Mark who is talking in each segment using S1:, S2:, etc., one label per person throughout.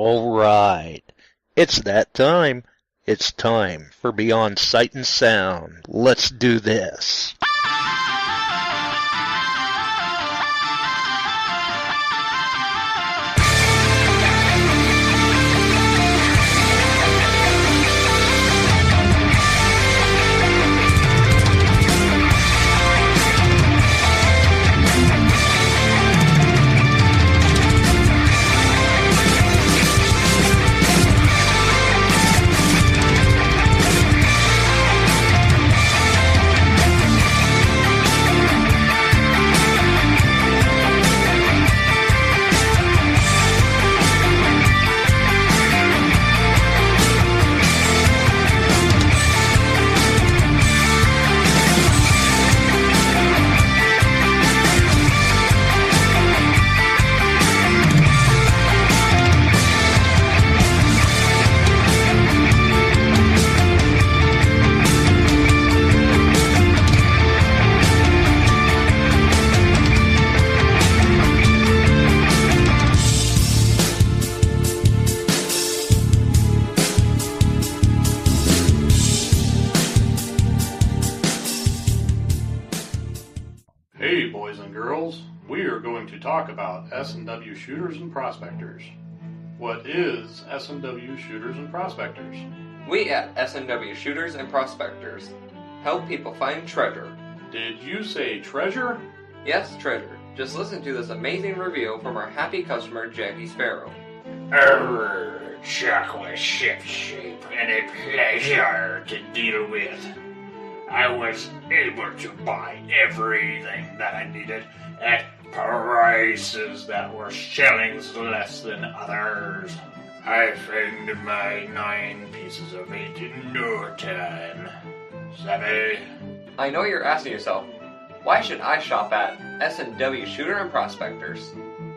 S1: All right. It's that time. It's time for Beyond Sight and Sound. Let's do this.
S2: Hey boys and girls, we are going to talk about S&W shooters and prospectors. What is S&W shooters and prospectors?
S3: We at S&W Shooters and Prospectors help people find treasure.
S2: Did you say treasure?
S3: Yes, treasure. Just listen to this amazing review from our happy customer, Jackie Sparrow.
S4: Chocolate ship-shape and a pleasure to deal with. I was able to buy everything that I needed at prices that were shillings less than others. I found my 9 pieces of 8 in no time. Savvy?
S3: I know you're asking yourself, why should I shop at S&W Shooter and Prospectors?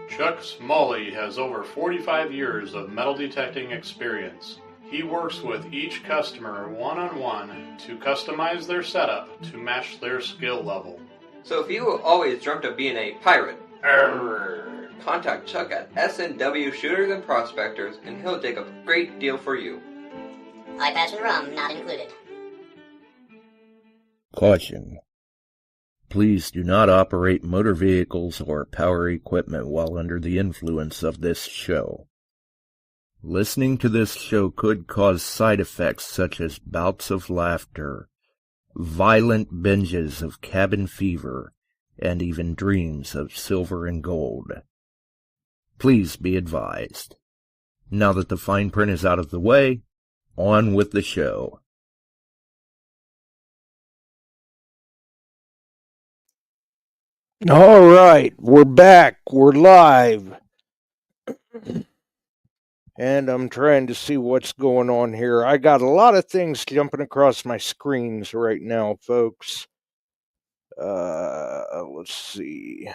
S2: Chuck Smalley has over 45 years of metal detecting experience. He works with each customer one-on-one to customize their setup to match their skill level.
S3: So if you always dreamt of being a pirate, contact Chuck at S&W Shooters and Prospectors and he'll take a great deal for you.
S5: iPads and rum not included.
S1: Caution. Please do not operate motor vehicles or power equipment while under the influence of this show. Listening to this show could cause side effects such as bouts of laughter, violent binges of cabin fever, and even dreams of silver and gold. Please be advised. Now that the fine print is out of the way, on with the show.
S6: All right, we're back. We're live. And I'm trying to see what's going on here. I got a lot of things jumping across my screens right now, folks. Let's see.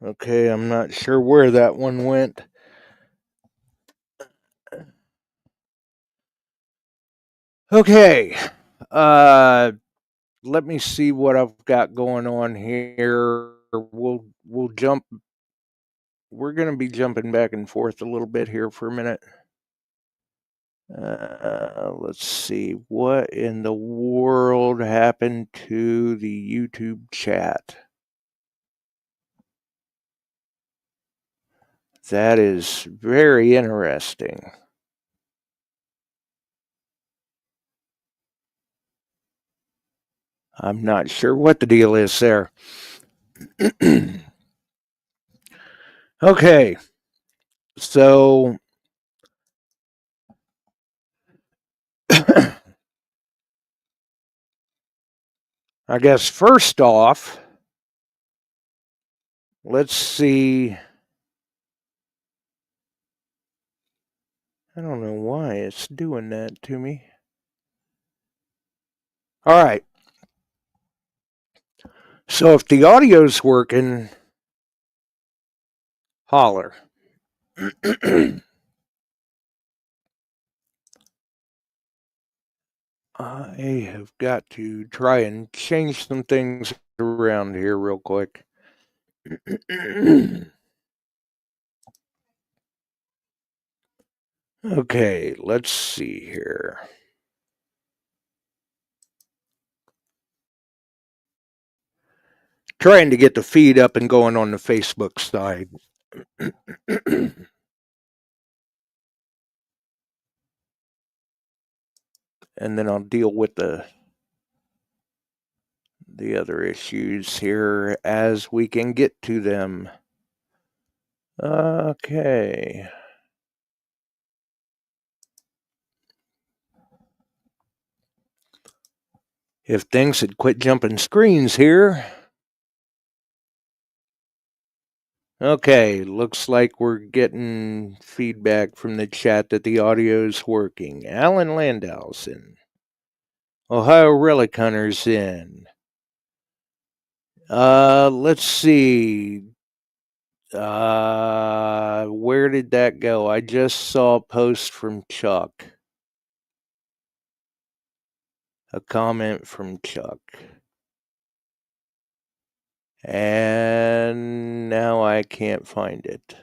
S6: Okay, I'm not sure where that one went. Okay. Let me see what I've got going on here. We'll jump. We're going to be jumping back and forth a little bit here for a minute. Let's see. What in the world happened to the YouTube chat? That is very interesting. I'm not sure what the deal is there. Okay, so I guess first off, let's see. I don't know why it's doing that to me. All right. So if the audio's working, holler. I have got to try and change some things around here real quick. Okay, let's see here. Trying to get the feed up and going on the Facebook side. And then I'll deal with the other issues here as we can get to them. Okay. If things had quit jumping screens here. Okay, looks like we're getting feedback from the chat that the audio's working. Alan Landau's in. Ohio Relic Hunter's in. Let's see. Where did that go? I just saw a post from Chuck. A comment from Chuck. And now I can't find it.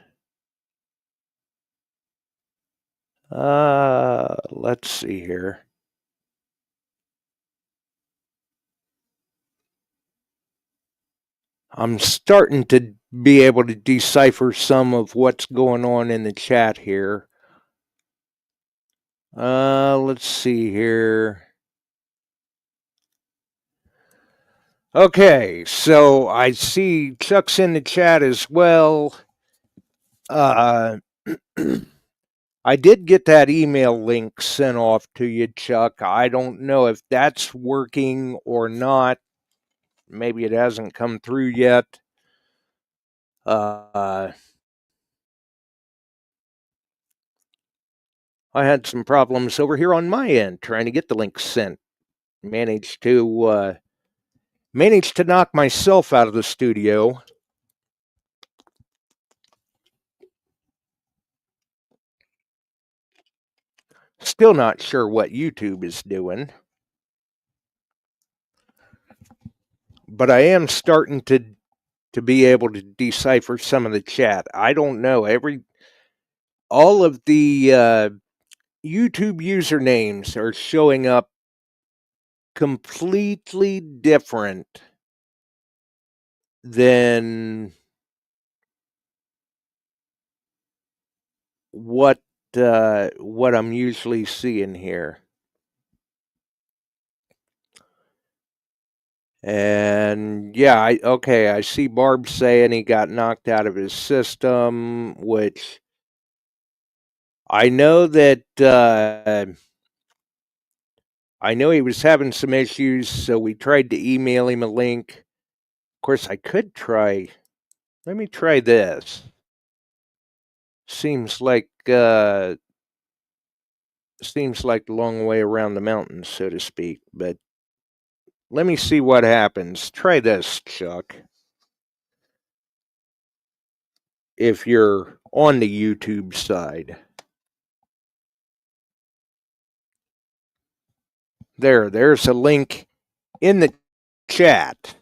S6: Let's see here. I'm starting to be able to decipher some of what's going on in the chat here. Let's see here. Okay, so I see Chuck's in the chat as well. I did get that email link sent off to you, Chuck. I don't know if that's working or not. Maybe it hasn't come through yet. I had some problems over here on my end trying to get the link sent. Managed to knock myself out of the studio. Still not sure what YouTube is doing. But I am starting to be able to decipher some of the chat. I don't know. All of the YouTube usernames are showing up completely different than what I'm usually seeing here. And yeah, I see Barb saying he got knocked out of his system, which I know that I know he was having some issues, so we tried to email him a link. Of course, I could try. Let me try this. Seems like the long way around the mountains, so to speak. But let me see what happens. Try this, Chuck. If you're on the YouTube side. There's a link in the chat.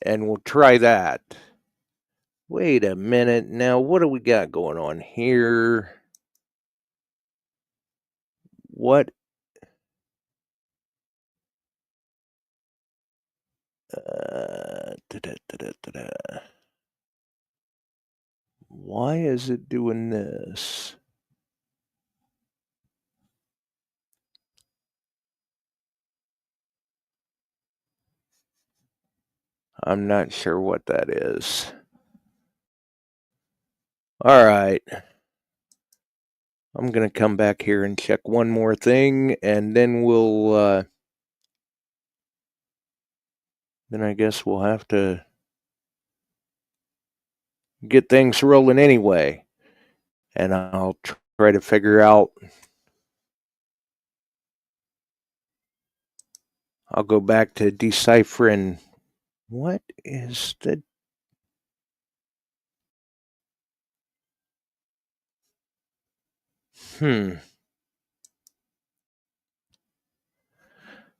S6: And we'll try that. Wait a minute. Now, what do we got going on here? What? Why is it doing this? I'm not sure what that is. All right. I'm going to come back here and check one more thing, and then then I guess we'll have to get things rolling anyway. And I'll try to figure out. I'll go back to deciphering. What is the...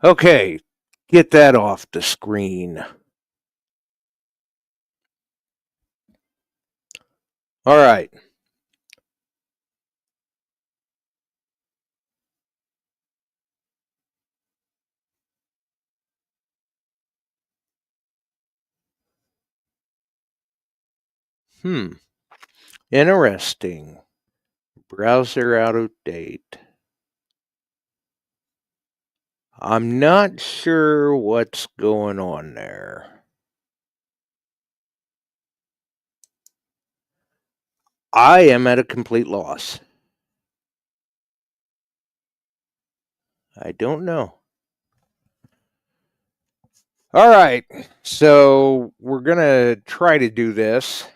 S6: Okay, get that off the screen. All right. Interesting. Browser out of date. I'm not sure what's going on there. I am at a complete loss. I don't know. All right, so we're going to try to do this.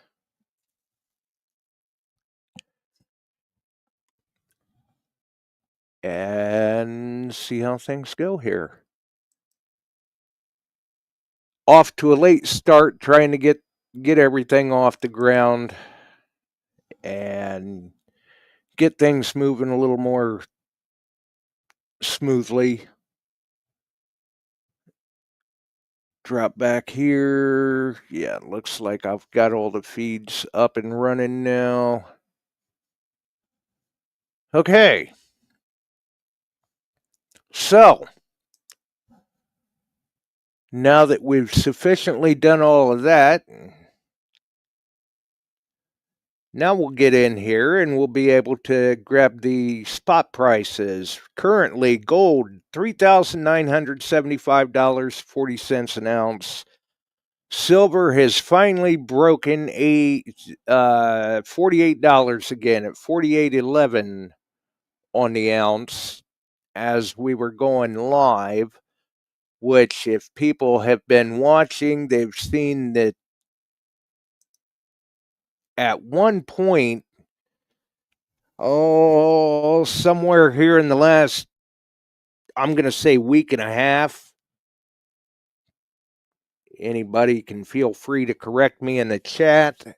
S6: And see how things go here. Off to a late start, trying to get everything off the ground and get things moving a little more smoothly. Drop back here. Yeah, it looks like I've got all the feeds up and running now. Okay. So, now that we've sufficiently done all of that, now we'll get in here and we'll be able to grab the spot prices. Currently, gold, $3,975.40 an ounce. Silver has finally broken $48 again at $48.11 on the ounce as we were going live, which if people have been watching, they've seen that at one point, somewhere here in the last, I'm going to say week and a half, anybody can feel free to correct me in the chat.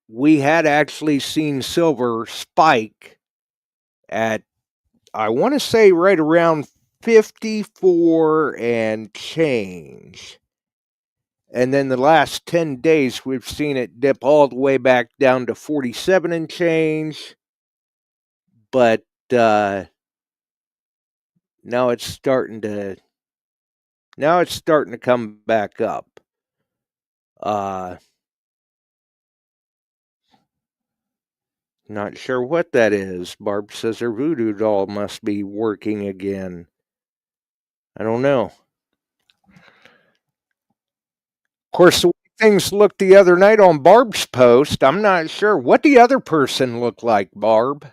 S6: We had actually seen silver spike at, I want to say, right around 54 and change. And then the last 10 days, we've seen it dip all the way back down to 47 and change. But now it's starting to come back up. Not sure what that is. Barb says her voodoo doll must be working again. I don't know. Of course, the way things looked the other night on Barb's post, I'm not sure what the other person looked like, Barb.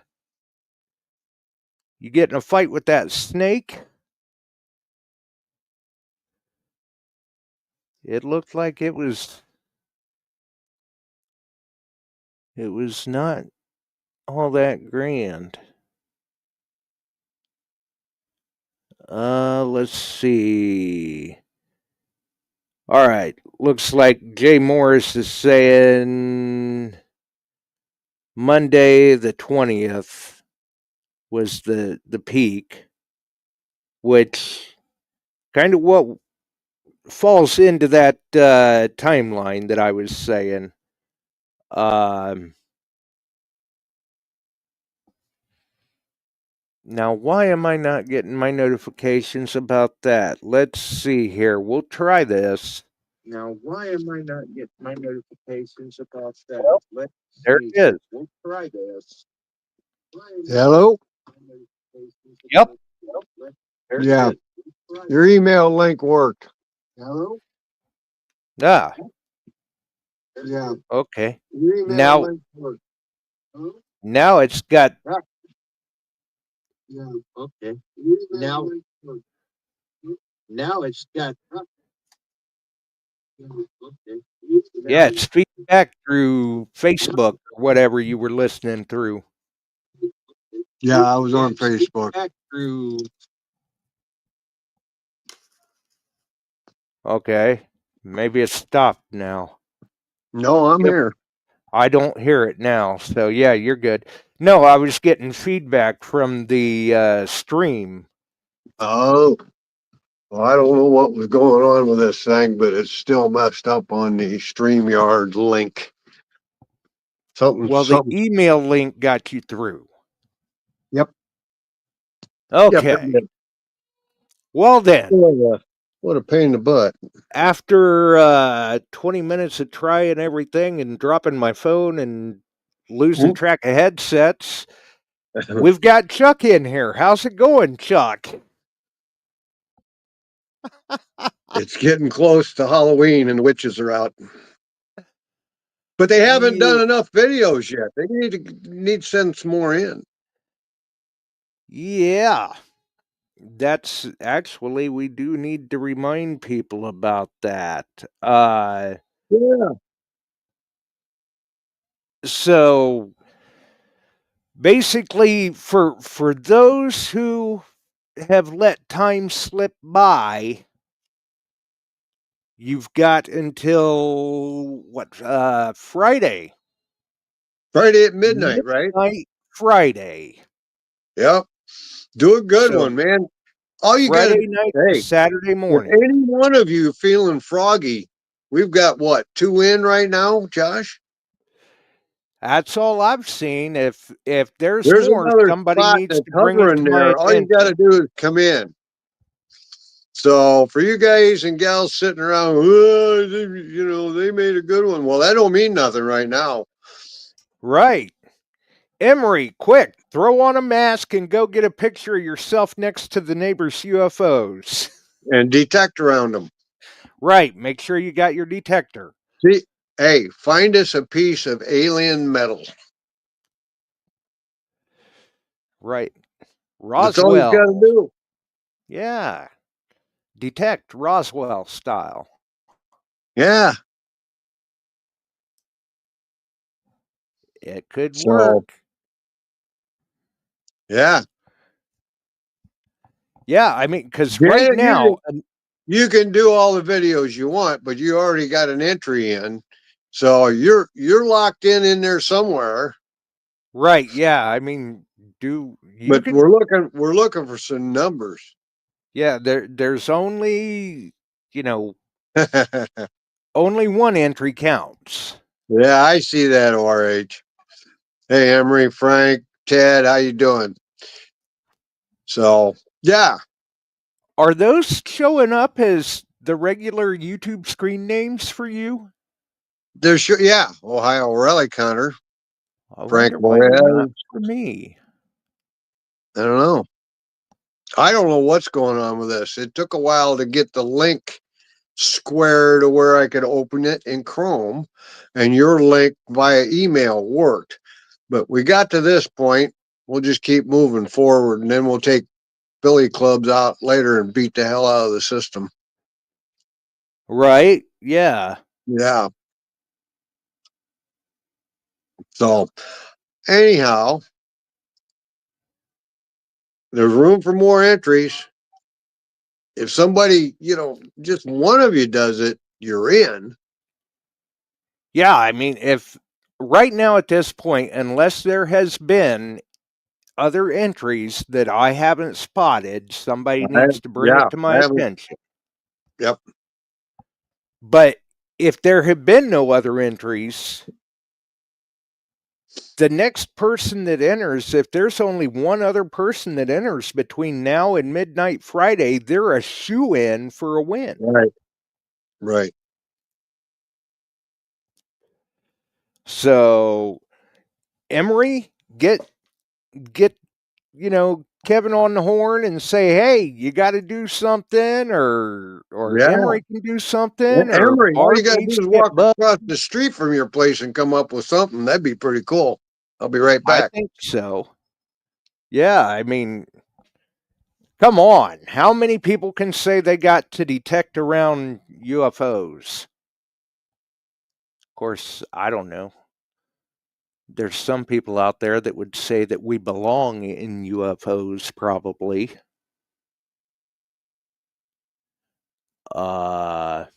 S6: You get in a fight with that snake? It looked like it was not all that grand. Let's see. All right, looks like Jay Morris is saying Monday the 20th was the peak, which kind of what falls into that timeline that I was saying. Now, why am I not getting my notifications about that? Let's see here. We'll try this. Now, why am I not getting my notifications about that? Well, there it is. We'll try this.
S7: Hello?
S6: Yep.
S7: Yeah. Your email link worked.
S6: Hello?
S7: Yeah.
S6: Okay. Now it's got. Yeah. Okay. Now it's got. Okay. Yeah, it's feedback through Facebook or whatever you were listening through.
S7: Yeah, I was on Facebook.
S6: Okay. Maybe it's stopped now.
S7: No, I'm here.
S6: I don't hear it now. So, yeah, you're good. No, I was getting feedback from the stream.
S7: Oh. Well, I don't know what was going on with this thing, but it's still messed up on the StreamYard link.
S6: The email link got you through.
S7: Yep.
S6: Okay.
S7: Yep,
S6: well then.
S7: What a pain in the butt.
S6: After 20 minutes of trying everything and dropping my phone and losing track of headsets, we've got Chuck in here. How's it going, Chuck?
S7: It's getting close to Halloween and the witches are out. But they haven't done enough videos yet. They need to send some more in.
S6: Yeah. That's actually, we do need to remind people about that.
S7: Yeah.
S6: So basically, for those who have let time slip by, you've got until what, Friday.
S7: Friday at midnight, right?
S6: Friday.
S7: Yep. Do a good
S6: So
S7: one, man. All you got to
S6: Friday
S7: do,
S6: night to
S7: hey,
S6: Saturday
S7: if
S6: morning.
S7: any one of you feeling froggy, we've got what, 2 in right now, Josh?
S6: That's all I've seen. If there's
S7: There's
S6: more,
S7: another
S6: somebody
S7: spot
S6: needs
S7: that's
S6: to bring it
S7: hovering
S6: to my
S7: there. All you got to
S6: attention.
S7: do is come in. So for you guys and gals sitting around, oh, they made a good one. Well, that don't mean nothing right now.
S6: Right. Emery, quick, throw on a mask and go get a picture of yourself next to the neighbor's UFOs.
S7: And detect around them.
S6: Right. Make sure you got your detector.
S7: See, hey, find us a piece of alien metal.
S6: Right.
S7: That's all you got to
S6: Roswell.
S7: do.
S6: Yeah. Detect Roswell style.
S7: Yeah.
S6: It could
S7: So,
S6: work.
S7: yeah.
S6: Yeah, I mean, because right
S7: Janet,
S6: now,
S7: you can do all the videos you want, but you already got an entry in. So you're locked in there somewhere.
S6: right, yeah, I mean, you
S7: But
S6: can,
S7: we're looking for some numbers.
S6: yeah, there's only,
S7: Yeah,
S6: only one entry counts.
S7: I see that, RH. Hey, Emery, Frank, Ted, how you doing? So, yeah,
S6: Are those showing up as the regular YouTube screen names for you?
S7: yeah, Ohio Relic Hunter,
S6: I
S7: Frank
S6: wonder why they're not
S7: Moed.
S6: for me.
S7: I don't know. I don't know what's going on with this. It took a while to get the link square to where I could open it in Chrome, and your link via email worked. But we got to this point. We'll just keep moving forward, and then we'll take Billy clubs out later and beat the hell out of the system.
S6: Right? Yeah.
S7: Yeah. So, anyhow, there's room for more entries. If somebody, just one of you does it, you're in.
S6: Yeah, I mean, if right now at this point, unless there has been other entries that I haven't spotted, somebody needs to bring it to
S7: I
S6: my
S7: haven't.
S6: attention.
S7: Yep.
S6: But if there have been no other entries, the next person that enters, if there's only one other person that enters between now and midnight Friday, they're a shoe-in for a win.
S7: Right. Right.
S6: So, Emery, get Kevin on the horn and say, "Hey, you got to do something," or
S7: Yeah.
S6: Emery can do something, or
S7: Emery, all you
S6: Barb
S7: got to
S6: needs
S7: do is
S6: to get
S7: walk
S6: bugged.
S7: across the street from your place and come up with something. That'd be pretty cool. I'll be right
S6: I
S7: back.
S6: think so. Yeah, I mean, come on. How many people can say they got to detect around UFOs? Of course, I don't know. There's some people out there that would say that we belong in UFOs, probably. Uh,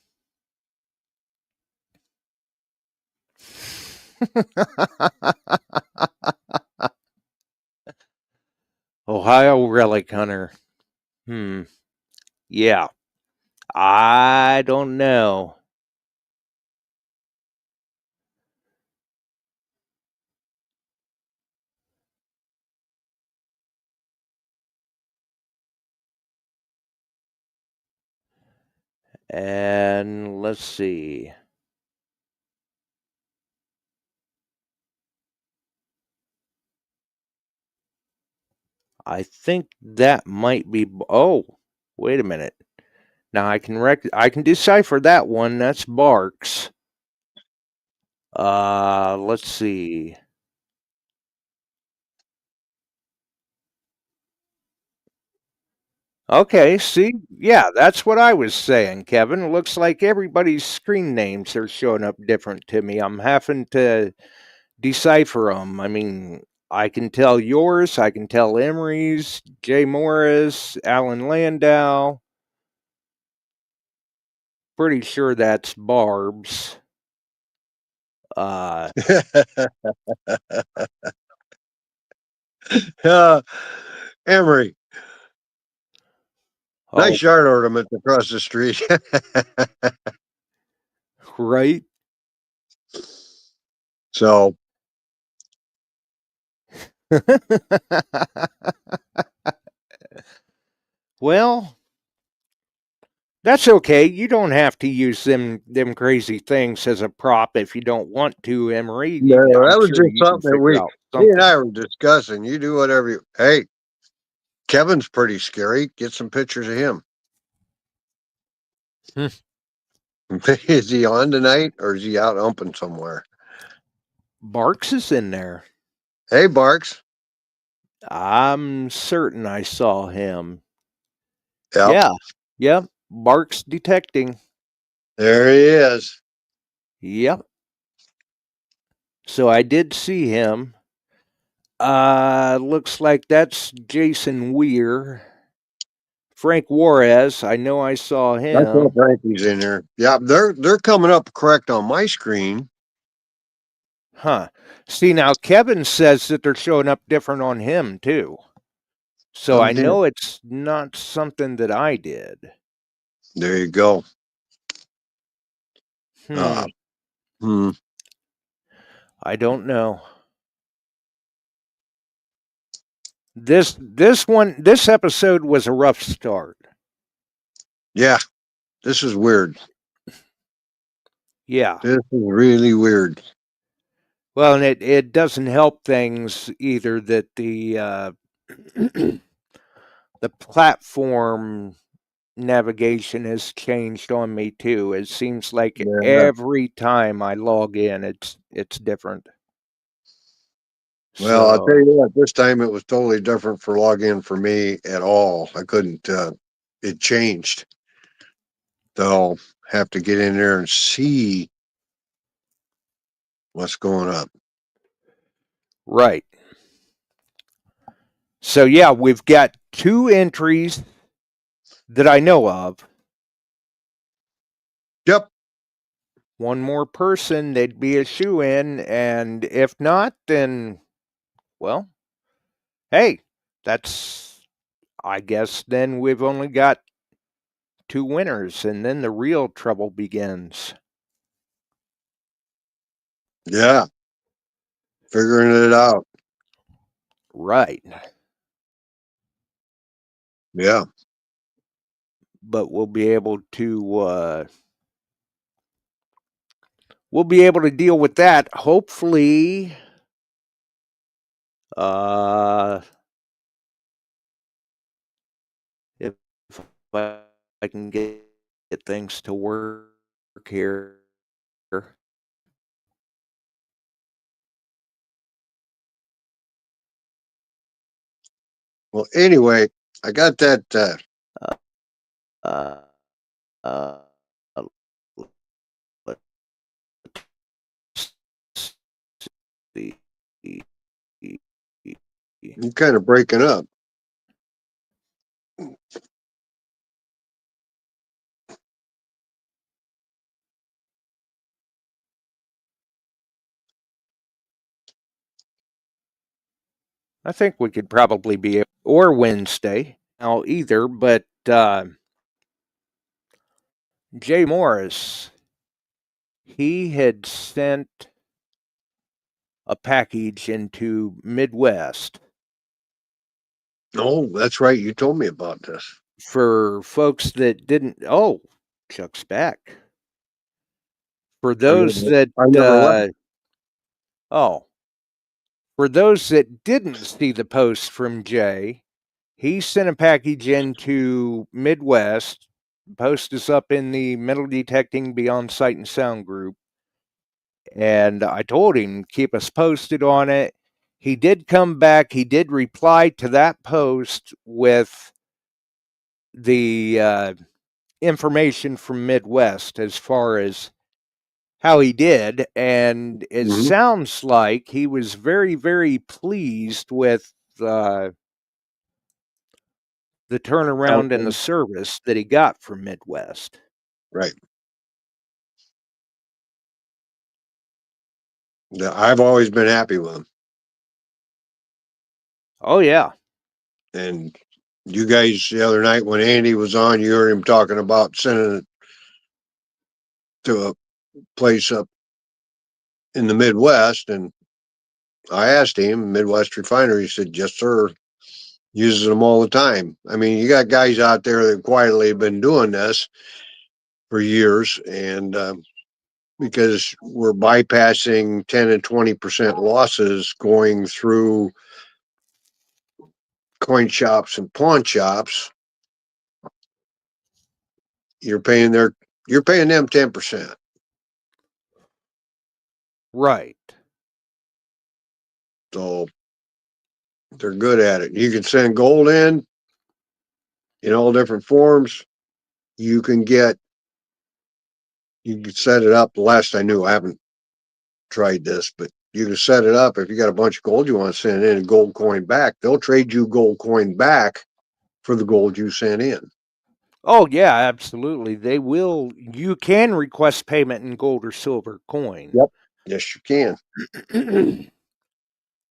S6: Ohio Relic Hunter. Yeah. I don't know. And let's see. I think that might be. Oh, wait a minute. Now I can decipher that one. That's Barks. Let's see. Okay, see, yeah, that's what I was saying, Kevin. It looks like everybody's screen names are showing up different to me. I'm having to decipher them. I mean, I can tell yours, I can tell Emery's, Jay Morris, Alan Landau. Pretty sure that's Barb's.
S7: Emery,
S6: Oh,
S7: nice yard ornament across the street.
S6: right.
S7: So,
S6: Well, that's okay. You don't have to use them crazy things as a prop if you don't want to, Emery.
S7: no,
S6: I'm
S7: that was
S6: sure
S7: just
S6: you can
S7: something that
S6: figure out
S7: he and
S6: something.
S7: I were discussing. You do whatever you. Hey, Kevin's pretty scary. Get some pictures of him. Is he on tonight or is he out umping somewhere?
S6: Barks is in there.
S7: Hey, Barks.
S6: I'm certain I saw him.
S7: Yep.
S6: Yep. Barks detecting.
S7: There he is.
S6: Yep. So I did see him. Looks like that's Jason Weir. Frank Juarez, I know I saw
S7: I saw
S6: him.
S7: Frankie's in there. Yeah, they're coming up correct on my screen.
S6: Huh. See, now Kevin says that they're showing up different on him, too. So I
S7: Someday.
S6: know it's not something that I did.
S7: There you go.
S6: Hmm.
S7: Hmm.
S6: I don't know. This episode was a rough start.
S7: Yeah, this is weird.
S6: Yeah.
S7: This is really weird.
S6: Well, and it doesn't help things either that the the platform navigation has changed on me too. It seems like
S7: Yeah.
S6: every time I log in, it's different.
S7: Well, I'll tell
S6: So
S7: you what, this time it was totally different for login for me at all. I couldn't, it changed. So I'll have to get in there and see what's going on.
S6: right. So yeah, we've got 2 entries that I know of.
S7: Yep.
S6: One more person, they'd be a shoe-in, and if not, then, well, hey, I guess then we've only got 2 winners, and then the real trouble begins.
S7: Yeah. Figuring it out.
S6: Right.
S7: Yeah.
S6: But we'll be able to deal with that, hopefully. If I can get things to work here.
S7: Well, anyway, I got that.
S6: Uh, uh, let's see.
S7: You're kind of breaking up.
S6: I think we could probably be or Wednesday now either, but Jay Morris, he had sent a package into Midwest
S7: Oh, that's right. You told me about this.
S6: for folks that didn't. Oh, Chuck's back. For those that
S7: I never left.
S6: oh, for those that didn't see the post from Jay, he sent a package into Midwest. Post is up in the Metal Detecting Beyond Sight and Sound group. And I told him, keep us posted on it. He did come back. He did reply to that post with the information from Midwest as far as how he did. And it sounds like he was very, very pleased with the turnaround and the service that he got from Midwest.
S7: Right. I've always been happy with him.
S6: Oh, yeah.
S7: And you guys, the other night when Andy was on, you heard him talking about sending it to a place up in the Midwest. And I asked him, Midwest Refinery, he said, yes, sir. Uses them all the time. I mean, you got guys out there that quietly have been doing this for years. And because we're bypassing 10 and 20% losses going through coin shops and pawn shops, you're paying them 10%.
S6: Right.
S7: So they're good at it. You can send gold in all different forms. You can set it up. The last I knew, I haven't tried this, but you can set it up. If you got a bunch of gold you want to send in and gold coin back, they'll trade you gold coin back for the gold you sent in.
S6: Oh, yeah, absolutely. They will. You can request payment in gold or silver coin.
S7: Yep. Yes, you can.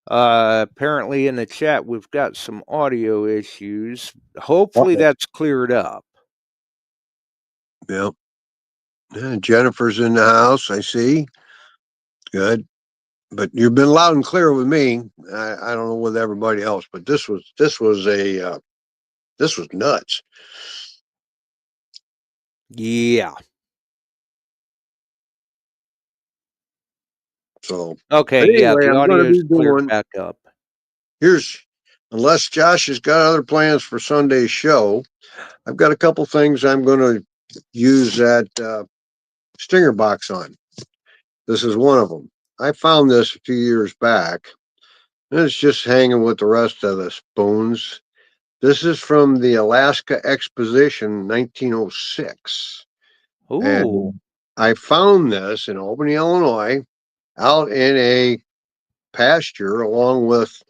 S6: Apparently in the chat, we've got some audio issues. Hopefully that's cleared up.
S7: Yep. Yeah, Jennifer's in the house, I see. Good. But you've been loud and clear with me. I don't know with everybody else, but this was nuts.
S6: Yeah.
S7: So
S6: okay,
S7: anyway,
S6: yeah, the
S7: I'm going to
S6: audio's
S7: be
S6: cleared
S7: doing.
S6: back up.
S7: Unless Josh has got other plans for Sunday's show, I've got a couple things I'm going to use that stinger box on. This is one of them. I found this a few years back, and it's just hanging with the rest of the spoons. This is from the Alaska Exposition, 1906.
S6: Ooh.
S7: And I found this in Albany, Illinois, out in a pasture along with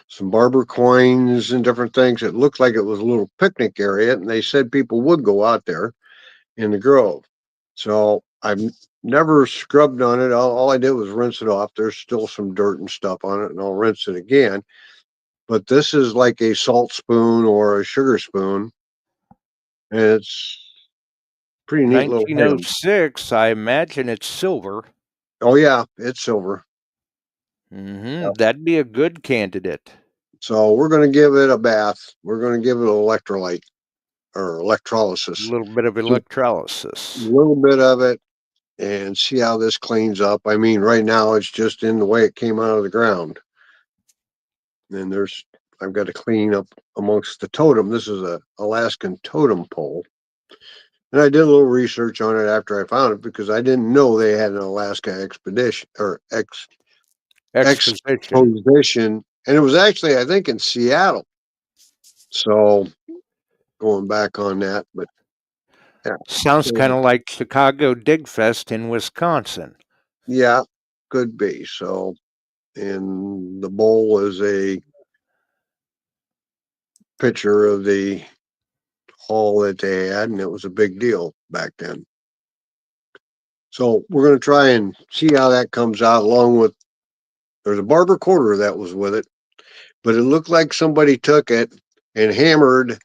S7: some barber coins and different things. It looked like it was a little picnic area, and they said people would go out there in the grove. So I've never scrubbed on it. All I did was rinse it off. There's still some dirt and stuff on it, and I'll rinse it again. But this is like a salt spoon or a sugar spoon, and it's pretty neat little item.
S6: 1906, I imagine it's silver.
S7: Oh yeah, it's silver.
S6: Yep. That'd be a good candidate.
S7: So we're going to give it a bath. We're going to give it an electrolyte or electrolysis.
S6: A little bit of electrolysis.
S7: A little bit of it, and see how this cleans up. I mean, right now it's just in the way it came out of the ground. And I've got to clean up amongst the totem. This is a Alaskan totem pole. And I did a little research on it after I found it because I didn't know they had an Alaska expedition or exposition. And it was actually, I think, in Seattle. So going back on that, but yeah.
S6: Sounds kind of like Chicago Dig Fest in Wisconsin.
S7: Yeah, could be. So, and the bowl is a picture of the hall that they had, and it was a big deal back then. So we're going to try and see how that comes out, along with, there's a barber quarter that was with it, but it looked like somebody took it and hammered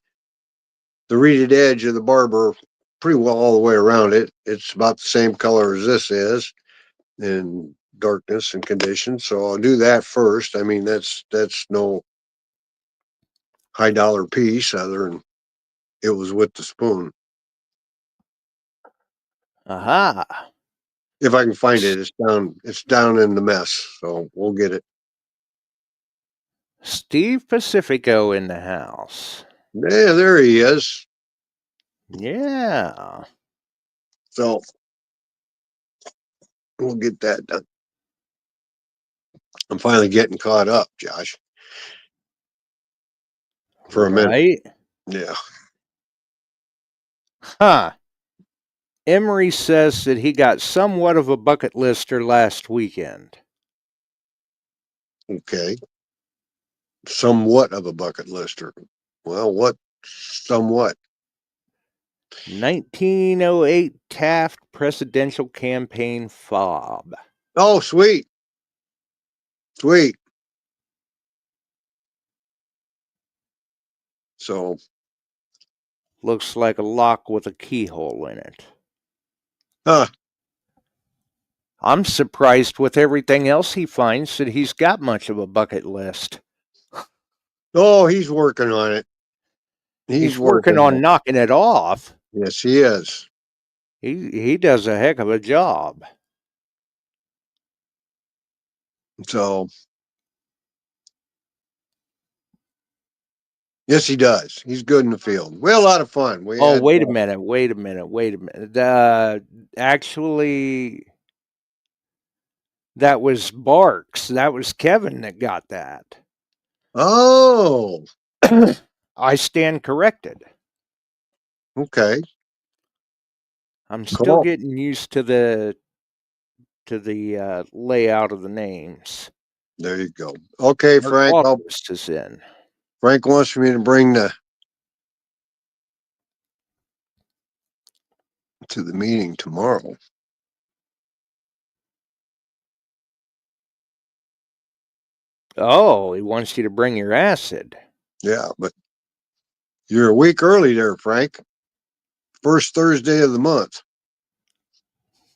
S7: the reeded edge of the barber pretty well all the way around it. It's about the same color as this is in darkness and condition. So I'll do that first. I mean, that's no $high piece other than it was with the spoon.
S6: Aha.
S7: If I can find it, it's down in the mess, so we'll get it.
S6: Steve Pacifico in the house.
S7: Yeah, there he is.
S6: Yeah.
S7: So we'll get that done. I'm finally getting caught up, Josh. For a minute.
S6: Right?
S7: Yeah.
S6: Huh. Emery says that he got somewhat of a bucket lister last weekend.
S7: Okay. Somewhat of a bucket lister. Well, what somewhat?
S6: 1908 Taft presidential campaign fob.
S7: Oh, sweet. Sweet. So
S6: Looks like a lock with a keyhole in it.
S7: huh.
S6: I'm surprised with everything else he finds that he's got much of a bucket list.
S7: Oh, he's working on it.
S6: He's working on knocking it off.
S7: Yes, he is.
S6: He does a heck of a job.
S7: So yes, he does. He's good in the field. We had a lot of fun. We
S6: Oh,
S7: had,
S6: wait a minute. Actually, that was Barks. That was Kevin that got that.
S7: Oh,
S6: I stand corrected.
S7: okay.
S6: I'm
S7: Come
S6: still
S7: on.
S6: getting used to the layout of the names.
S7: There you go. Okay,
S6: Mark
S7: Frank.
S6: August is in.
S7: Frank wants me to bring to the meeting tomorrow.
S6: Oh, he wants you to bring your acid.
S7: Yeah, but you're a week early there, Frank. First Thursday of the month.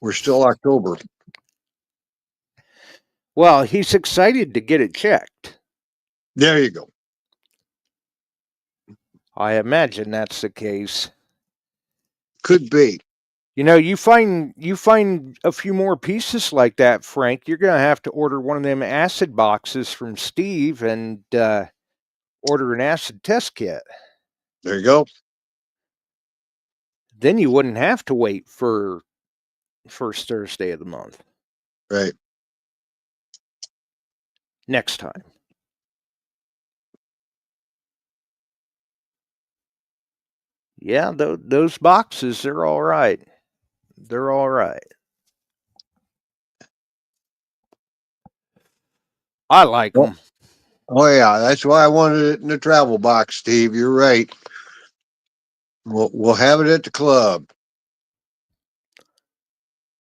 S7: We're still October.
S6: Well, he's excited to get it checked.
S7: There you go.
S6: I imagine that's the case.
S7: Could be.
S6: You know, you find a few more pieces like that, Frank. You're gonna have to order one of them acid boxes from Steve and order an acid test kit.
S7: There you go.
S6: Then you wouldn't have to wait for first Thursday of the month.
S7: Right.
S6: Next time. Yeah, those boxes, they're all right. They're all right. I like them.
S7: Oh yeah, that's why I wanted it in the travel box, Steve. You're right. We'll have it at the club.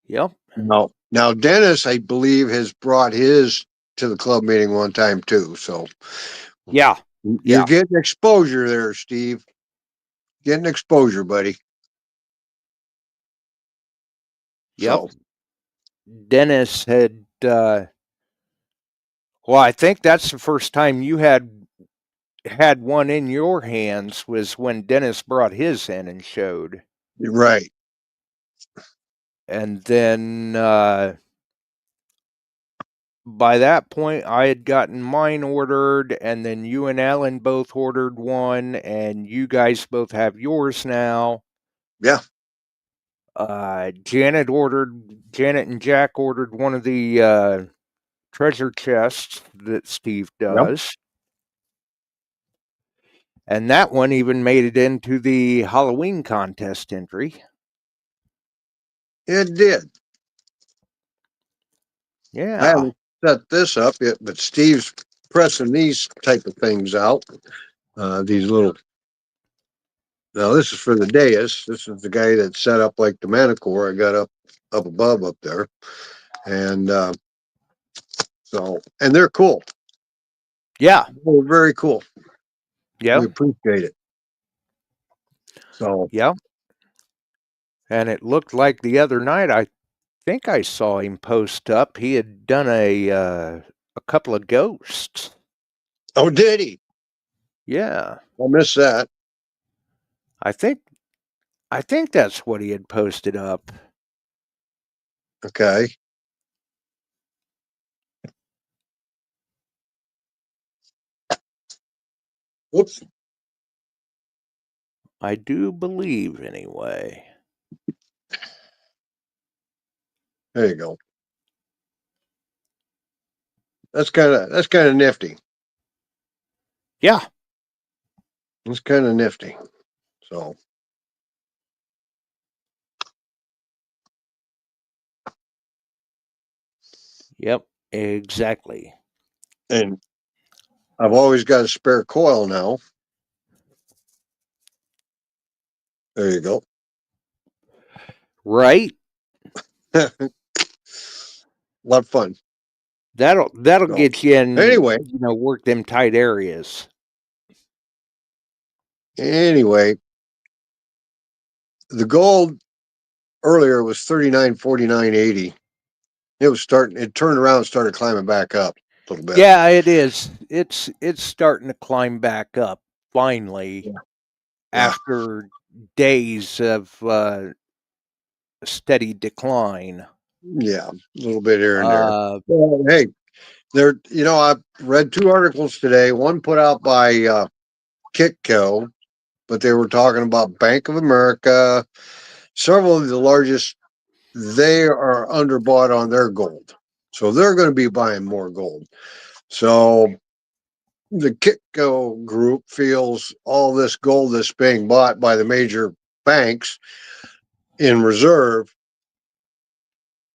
S6: Yep.
S7: Now Dennis, I believe, has brought his to the club meeting one time too. So
S6: Yeah.
S7: you're getting exposure there, Steve. Getting exposure, buddy.
S6: Yep.
S7: So,
S6: Dennis had well, I think that's the first time you had one in your hands was when Dennis brought his in and showed.
S7: right.
S6: And then by that point, I had gotten mine ordered, and then you and Alan both ordered one, and you guys both have yours now.
S7: Yeah.
S6: Janet and Jack ordered one of the treasure chests that Steve does. And that one even made it into the Halloween contest entry.
S7: It did.
S6: Yeah.
S7: I haven't set this up yet, but Steve's pressing these type of things out. These little. Now this is for the dais. This is the guy that set up like the Manicore I got up above up there, and so and they're cool.
S6: Yeah.
S7: They're very cool.
S6: Yeah.
S7: We appreciate it. So
S6: yeah. And it looked like the other night, I think I saw him post up. He had done a couple of ghosts.
S7: oh, did he?
S6: Yeah.
S7: I missed that.
S6: I think that's what he had posted up.
S7: Okay. Whoops.
S6: I do believe, anyway.
S7: There you go. That's kind of nifty.
S6: Yeah.
S7: It's kind of nifty. So
S6: Yep. Exactly.
S7: and I've always got a spare coil now. There you go.
S6: Right.
S7: A lot of fun.
S6: That'll
S7: So,
S6: get you in.
S7: anyway.
S6: Work them tight areas.
S7: Anyway, the gold earlier was 39.49.80. It turned around and started climbing back up a little bit.
S6: Yeah, it is. It's starting to climb back up finally after days of steady decline.
S7: Yeah, a little bit here and there.
S6: Uh,
S7: Well, hey, I read 2 articles today. One put out by Kitco, but they were talking about Bank of America. Several of the largest, they are underbought on their gold. So they're going to be buying more gold. So the Kitco group feels all this gold that's being bought by the major banks in reserve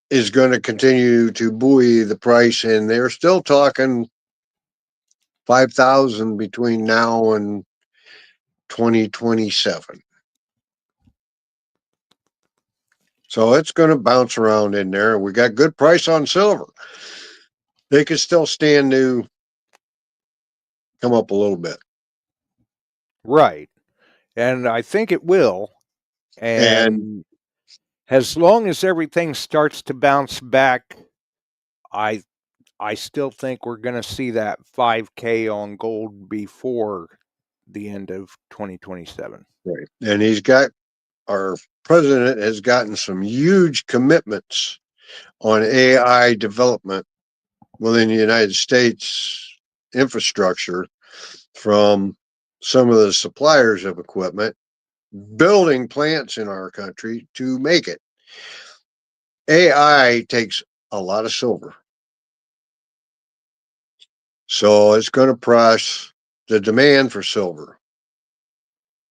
S7: is going to continue to buoy the price. And they're still talking 5,000 between now and 2027. So it's going to bounce around in there. We got good price on silver. They could still stand to come up a little bit.
S6: right. And I think it will.
S7: And
S6: And as long as everything starts to bounce back, I still think we're going to see that 5K on gold before the end of 2027.
S7: right. And our president has gotten some huge commitments on AI development within the United States infrastructure from some of the suppliers of equipment building plants in our country to make it. AI takes a lot of silver. So it's going to press the demand for silver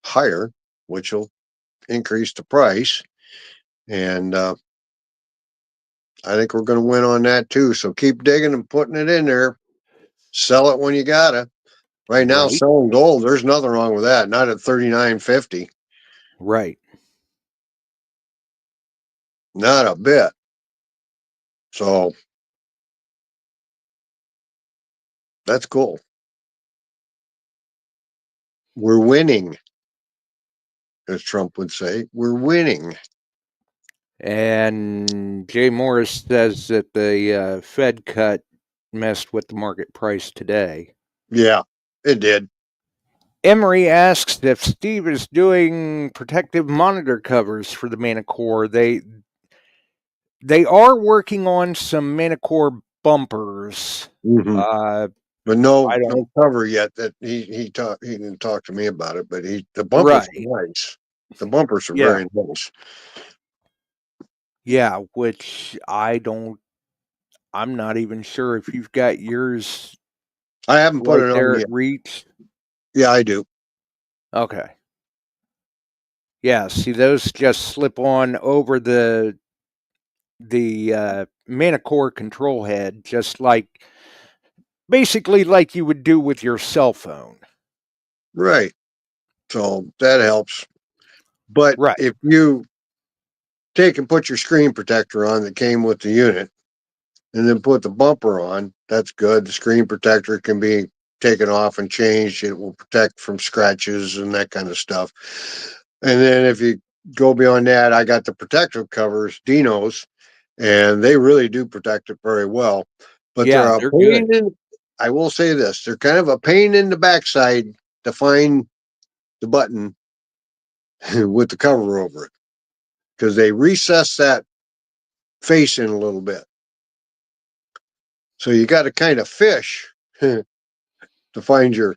S7: higher, which will increase the price. And I think we're going to win on that too. So keep digging and putting it in there. Sell it when you gotta. Right now,
S6: Right.
S7: selling gold, there's nothing wrong with that. Not at 39.50.
S6: Right.
S7: Not a bit. So that's cool. We're winning, as Trump would say. We're winning.
S6: And Jay Morris says that the Fed cut messed with the market price today.
S7: Yeah, it did.
S6: Emery asks if Steve is doing protective monitor covers for the Manicore. They are working on some Manicore bumpers.
S7: Mm-hmm. But
S6: I don't.
S7: no cover yet. That he didn't talk to me about it. But the bumpers
S6: Right.
S7: are nice. The bumpers are
S6: Yeah.
S7: very nice.
S6: Yeah, which I'm not even sure if you've got yours
S7: I haven't put
S6: right
S7: it on
S6: there at
S7: yet.
S6: reach.
S7: Yeah, I do.
S6: Okay. Yeah, see, those just slip on over the Manicore control head, just basically like you would do with your cell phone.
S7: Right. So that helps. But
S6: Right.
S7: if you take and put your screen protector on that came with the unit and then put the bumper on, that's good. The screen protector can be taken off and changed. It will protect from scratches and that kind of stuff. And then if you go beyond that, I got the protective covers, Dino's, and they really do protect it very well. But
S6: Yeah,
S7: they're a
S6: they're
S7: pain
S6: good.
S7: in, I will say this, they're kind of a pain in the backside to find the button with the cover over it because they recess that face in a little bit. So you got to kind of fish to find your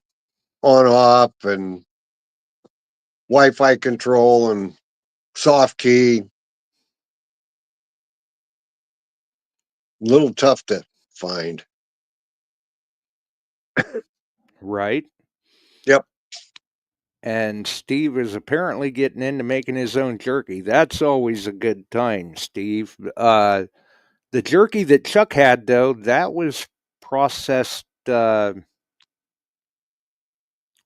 S7: on off and Wi-Fi control and soft key. A little tough to find.
S6: Right.
S7: Yep.
S6: And Steve is apparently getting into making his own jerky. That's always a good time, Steve. The jerky that Chuck had, though, that was processed. Well,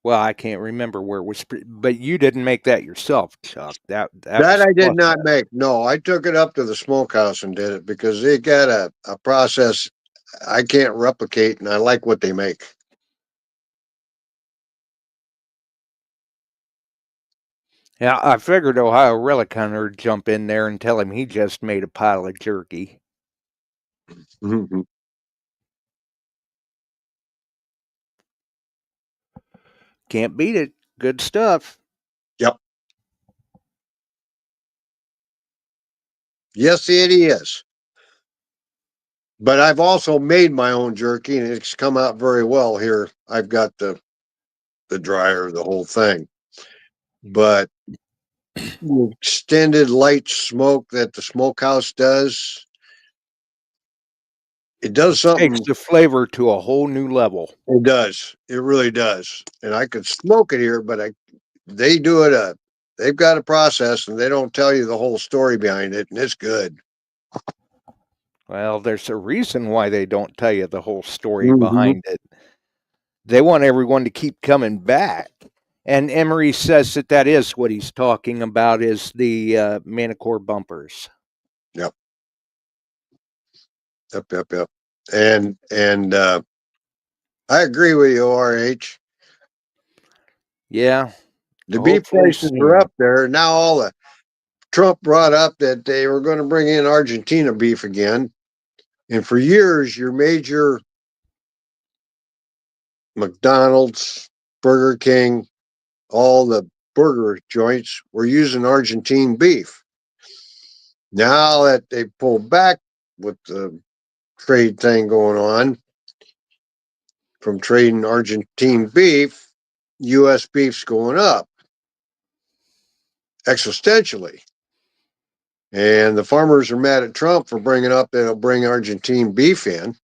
S6: I can't remember where it was, but you didn't make that yourself, Chuck. That was
S7: I did not
S6: processed.
S7: make. No, I took it up to the smokehouse and did it because they got a process I can't replicate, and I like what they make.
S6: Yeah, I figured Ohio Relic Hunter would jump in there and tell him he just made a pile of jerky.
S7: Mhm.
S6: Can't beat it. Good stuff.
S7: Yep. Yes, it is. But I've also made my own jerky, and it's come out very well here. I've got the dryer, the whole thing. But the extended light smoke that the smokehouse does, it does
S6: Takes
S7: something.
S6: the flavor to a whole new level.
S7: It does. It really does. And I could smoke it here, but they do it. They've got a process, and they don't tell you the whole story behind it, and it's good.
S6: Well, there's a reason why they don't tell you the whole story
S7: Mm-hmm.
S6: behind it. They want everyone to keep coming back. And Emery says that is what he's talking about is the Manicore bumpers.
S7: Yep. Yep. And I agree with you, RH.
S6: Yeah.
S7: The beef
S6: Hopefully
S7: prices are
S6: soon.
S7: up there. Now all the Trump brought up that they were going to bring in Argentina beef again. And for years, your major McDonald's, Burger King, all the burger joints were using Argentine beef. Now that they pulled back with the trade thing going on from trading Argentine beef, U.S. beef's going up existentially. And the farmers are mad at Trump for bringing up that he'll bring Argentine beef in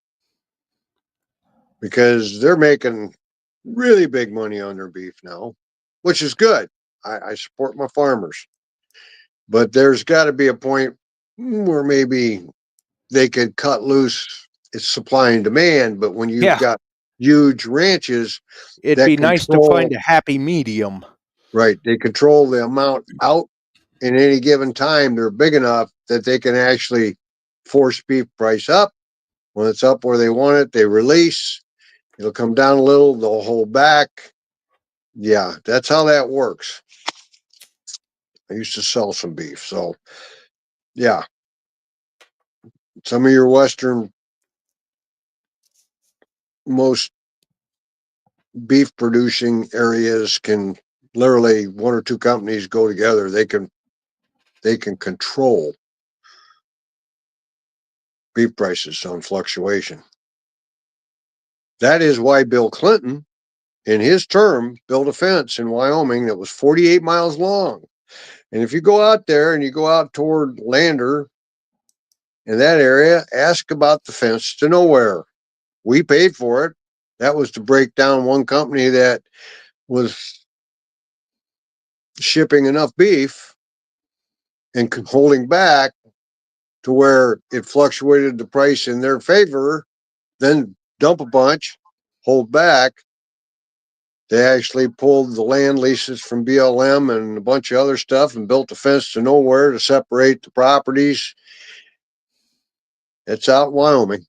S7: because they're making really big money on their beef now, which is good. I support my farmers. But there's got to be a point where maybe they could cut loose its supply and demand. But when you've
S6: Yeah.
S7: got huge ranches
S6: It'd
S7: that
S6: be nice to
S7: control,
S6: find a happy medium.
S7: right, they control the amount out in any given time, they're big enough that they can actually force beef price up. When it's up where they want it, they release. It'll come down a little, they'll hold back. Yeah, that's how that works. I used to sell some beef. So, yeah, some of your Western, most beef producing areas can literally one or two companies go together. They can control beef prices on fluctuation. That is why Bill Clinton, in his term, built a fence in Wyoming that was 48 miles long. And if you go out there and you go out toward Lander in that area, ask about the fence to nowhere. We paid for it. That was to break down one company that was shipping enough beef and holding back to where it fluctuated the price in their favor, then dump a bunch, hold back. They actually pulled the land leases from BLM and a bunch of other stuff and built a fence to nowhere to separate the properties. It's out in Wyoming.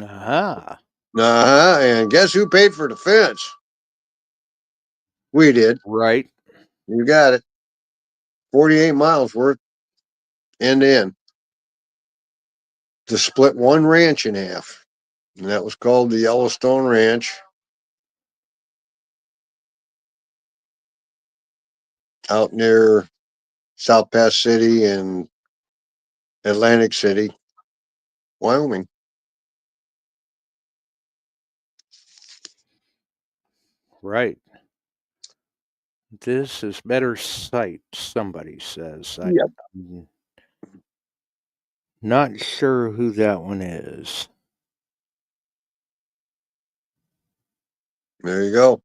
S6: Aha.
S7: And guess who paid for the fence? We did.
S6: Right.
S7: You got it. 48 miles worth end to end to split one ranch in half. And that was called the Yellowstone Ranch out near South Pass City and Atlantic City, Wyoming.
S6: Right. This is better sight, somebody says.
S7: Yep.
S6: I'm not sure who that one is.
S7: There you go.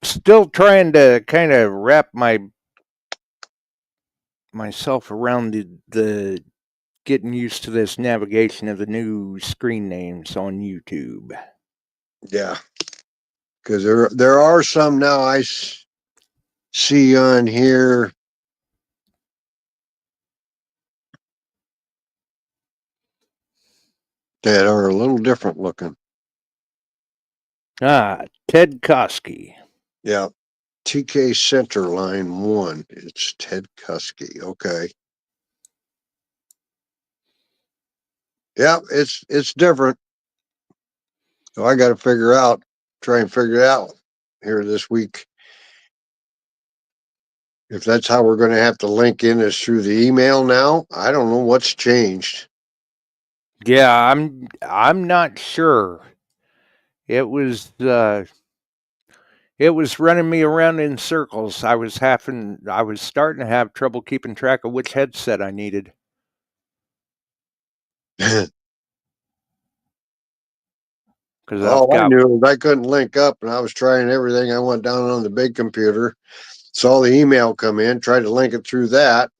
S6: Still trying to kind of wrap myself around the getting used to this navigation of the new screen names on YouTube.
S7: Yeah. Because there are some now I see on here. That are a little different looking.
S6: Ted Koski.
S7: Yeah. TK Center Line 1. It's Ted Koski. Okay. Yeah, it's different. So I got to try and figure it out here this week. If that's how we're going to have to link in is through the email now, I don't know what's changed.
S6: Yeah, I'm not sure. It was running me around in circles. I was starting to have trouble keeping track of which headset I needed. Because
S7: All I knew was I couldn't link up, and I was trying everything. I went down on the big computer, saw the email come in, tried to link it through that.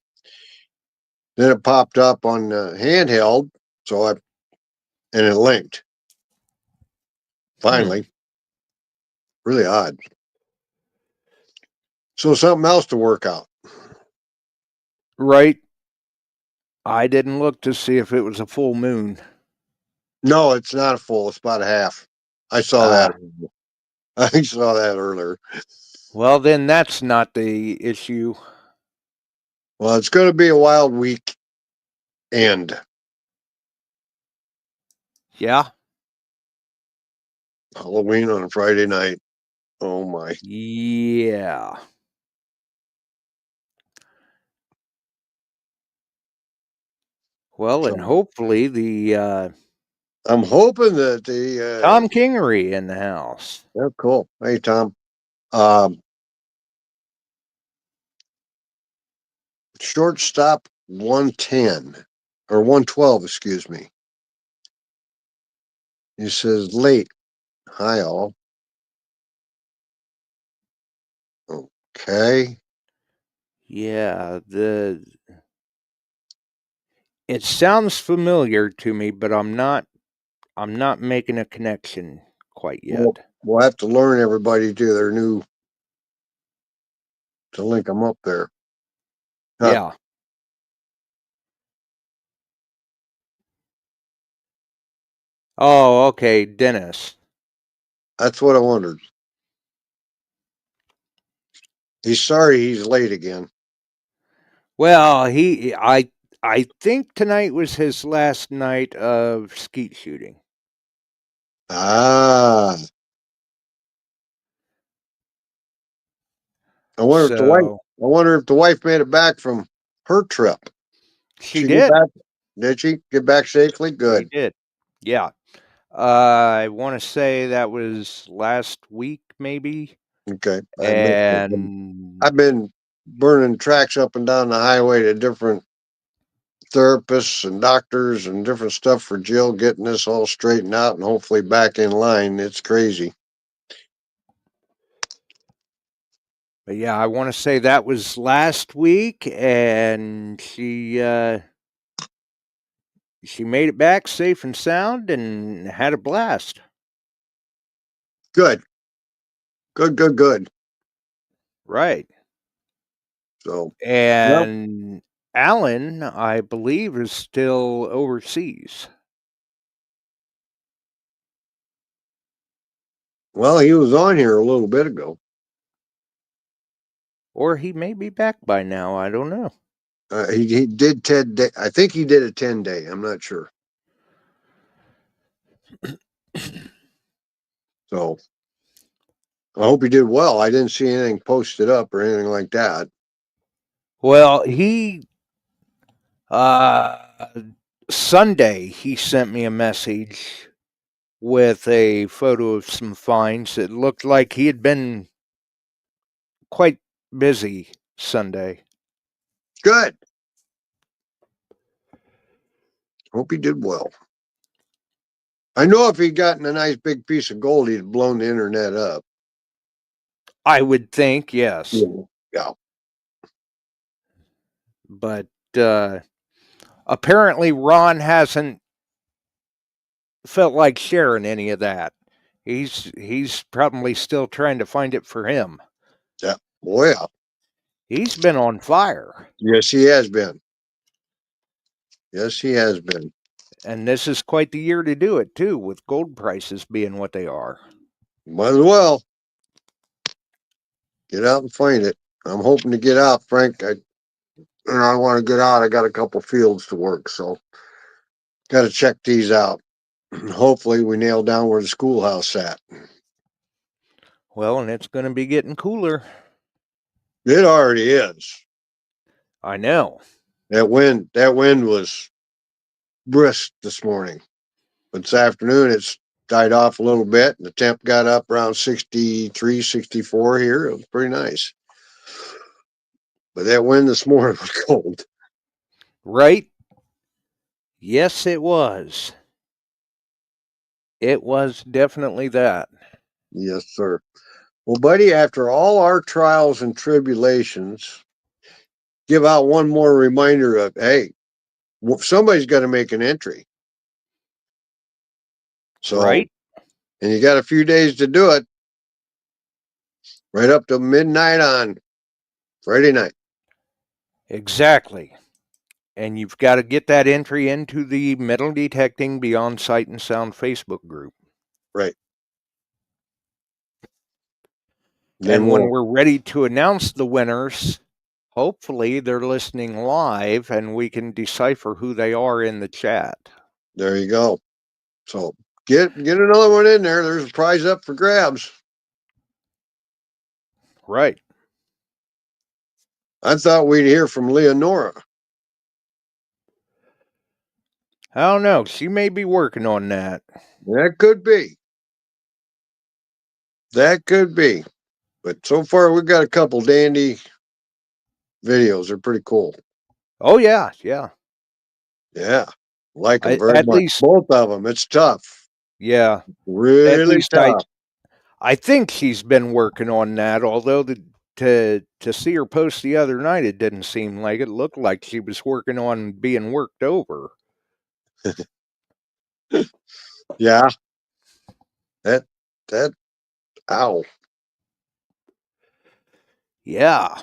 S7: Then it popped up on handheld, and it linked. Finally, really odd. So something else to work out.
S6: Right. I didn't look to see if it was a full moon.
S7: No, it's not a full. It's about a half. I saw that. I saw that earlier.
S6: Well, then that's not the issue.
S7: Well, it's going to be a wild week end.
S6: Yeah.
S7: Halloween on a Friday night. Oh my.
S6: Yeah. Well, and hopefully
S7: I'm hoping that the
S6: Tom Kingery in the house.
S7: Yeah, cool. Hey Tom. Shortstop 110 or 112, excuse me. He says late. Hi all. Okay.
S6: Yeah, it sounds familiar to me, but I'm not making a connection quite yet.
S7: We'll have to learn everybody to their new to link them up there. Huh.
S6: Yeah. Oh, okay, Dennis.
S7: That's what I wondered. He's sorry he's late again.
S6: Well, I think tonight was his last night of skeet shooting.
S7: Ah. I wonder if the wife made it back from her trip.
S6: She did.
S7: Did she get back safely? Good.
S6: She did. Yeah. I want to say that was last week, maybe.
S7: Okay.
S6: And
S7: I've been burning tracks up and down the highway to different therapists and doctors and different stuff for Jill getting this all straightened out and hopefully back in line. It's crazy.
S6: But yeah, I want to say that was last week, and she made it back safe and sound and had a blast.
S7: Good. Good.
S6: Right.
S7: So,
S6: and Alan, I believe, is still overseas.
S7: Well, he was on here a little bit ago.
S6: Or he may be back by now. I don't know.
S7: He did 10 day. I think he did a 10-day. I'm not sure. So I hope he did well. I didn't see anything posted up or anything like that.
S6: Well, he Sunday he sent me a message with a photo of some finds. It looked like he had been quite busy Sunday.
S7: Good. Hope he did well. I know if he'd gotten a nice big piece of gold, he'd have blown the internet up.
S6: I would think, yes.
S7: Yeah.
S6: But apparently Ron hasn't felt like sharing any of that. He's probably still trying to find it for him.
S7: Yeah. Boy, yeah.
S6: He's been on fire.
S7: Yes, he has been. Yes, he has been.
S6: And this is quite the year to do it, too, with gold prices being what they are.
S7: Might as well get out and find it. I'm hoping to get out, Frank. I want to get out. I got a couple fields to work, so got to check these out. Hopefully, we nail down where the schoolhouse at.
S6: Well, and it's going to be getting cooler.
S7: It already is.
S6: I know.
S7: That wind was brisk this morning, but this afternoon it's died off a little bit, and the temp got up around 63, 64 here. It was pretty nice. But that wind this morning was cold.
S6: Right? Yes, it was. It was definitely that.
S7: Yes, sir. Well, buddy, after all our trials and tribulations, give out one more reminder of, hey, somebody's got to make an entry. So,
S6: right?
S7: And you got a few days to do it, right up to midnight on Friday night.
S6: Exactly. And you've got to get that entry into the Metal Detecting Beyond Sight and Sound Facebook group.
S7: Right.
S6: And when we're ready to announce the winners, hopefully they're listening live and we can decipher who they are in the chat.
S7: There you go. So get another one in there. There's a prize up for grabs.
S6: Right.
S7: I thought we'd hear from Leonora.
S6: I don't know. She may be working on that.
S7: That could be. That could be. But so far, we've got a couple dandy videos. They're pretty cool.
S6: Oh, yeah. Yeah.
S7: Yeah. Like them very
S6: at
S7: much.
S6: least,
S7: both of them. It's tough.
S6: Yeah.
S7: Really
S6: at least
S7: tough.
S6: I think she's been working on that, although to see her post the other night, it didn't seem like it. Looked like she was working on being worked over.
S7: Yeah. That, ow.
S6: Yeah.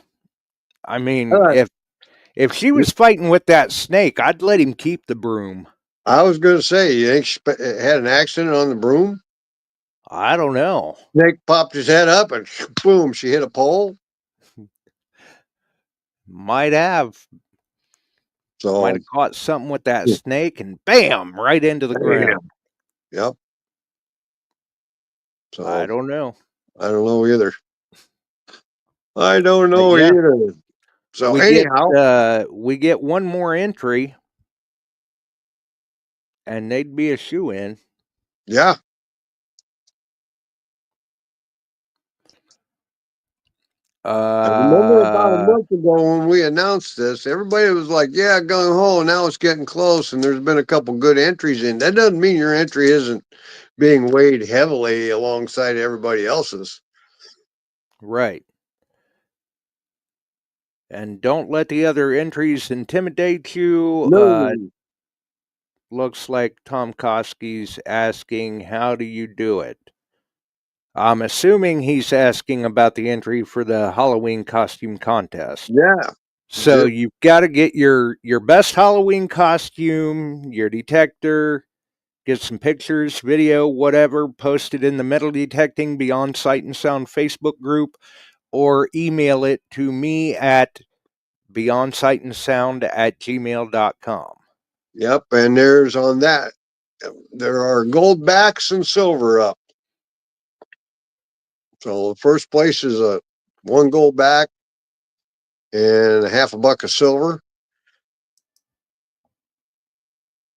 S6: I mean,
S7: Right.
S6: if she was fighting with that snake, I'd let him keep the broom.
S7: I was going to say, you think she had an accident on the broom?
S6: I don't know.
S7: Snake popped his head up and boom, she hit a pole.
S6: Might have.
S7: So
S6: might have caught something with that snake and bam, right into the ground.
S7: Yep. So
S6: I don't know.
S7: I don't know either. I don't know either. So
S6: we get one more entry, and they'd be a shoe-in.
S7: Yeah. I remember about a month ago when we announced this, everybody was like, yeah, gung ho, now it's getting close, and there's been a couple good entries in. That doesn't mean your entry isn't being weighed heavily alongside everybody else's.
S6: Right. And don't let the other entries intimidate you.
S7: No.
S6: Looks like Tom Koski's asking, how do you do it? I'm assuming he's asking about the entry for the Halloween costume contest.
S7: Yeah.
S6: So you've got to get your best Halloween costume, your detector, get some pictures, video, whatever, posted in the Metal Detecting Beyond Sight and Sound Facebook group, or email it to me at beyondsightandsound@gmail.com.
S7: Yep, and there's on that, there are gold backs and silver up. So the first place is a 1 gold back and half a buck of silver.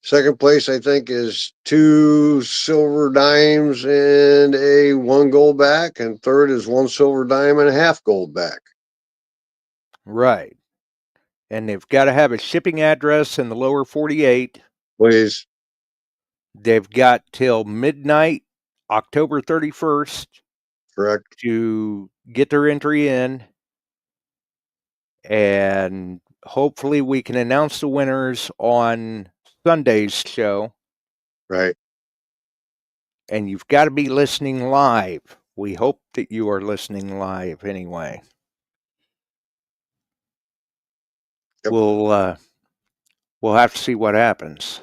S7: Second place, I think, is 2 silver dimes and a 1 gold back. And third is 1 silver dime and a half gold back.
S6: Right. And they've got to have a shipping address in the lower 48.
S7: Please.
S6: They've got till midnight, October 31st,
S7: Correct.
S6: to get their entry in. And hopefully we can announce the winners on Sunday's show.
S7: Right.
S6: And you've got to be listening live. We hope that you are listening live anyway.
S7: Yep.
S6: We'll have to see what happens.